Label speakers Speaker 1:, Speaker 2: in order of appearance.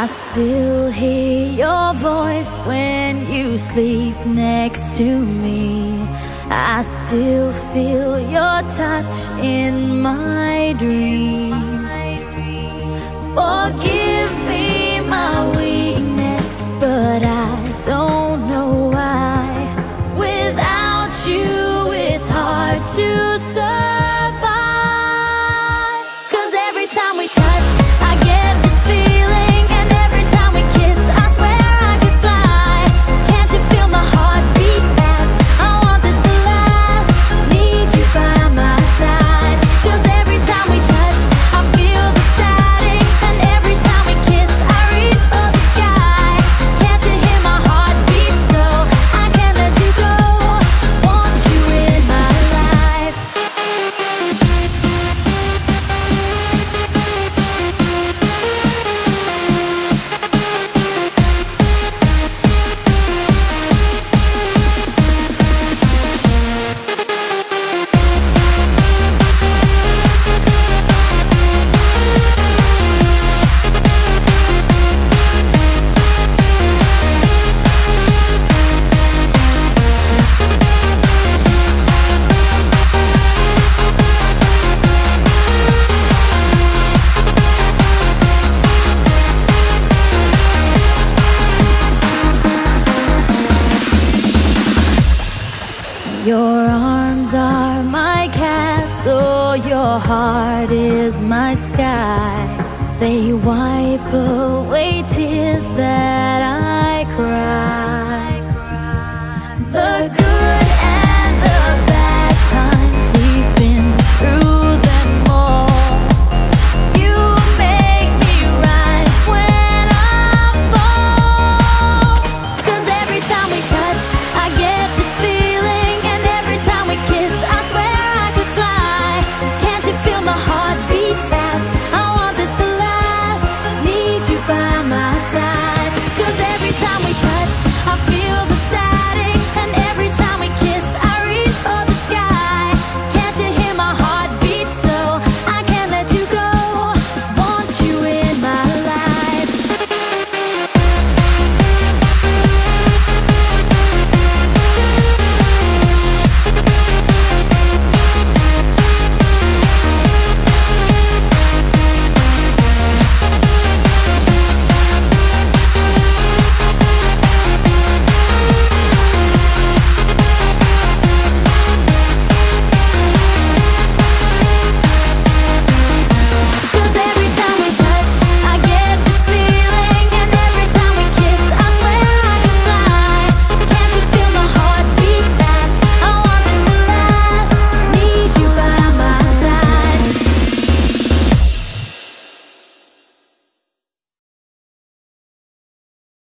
Speaker 1: I still hear your voice when you sleep next to me. I still feel your touch in my dream. Forgive me my weakness, but I don't know why. Without you, it's hard to survive. 'Cause every time we touch, I get this feeling, and every time we kiss, I swear I could fly. Can't you feel my heart beat fast? I want this to last. Need you by my side. 'Cause every time we touch, I feel the static, and every time we kiss, I reach for the sky. Can't you hear my heart beat? So I can't let you go. Want you in my life. Your arms are my castle, your heart is my sky. They wipe away tears that I cry. The good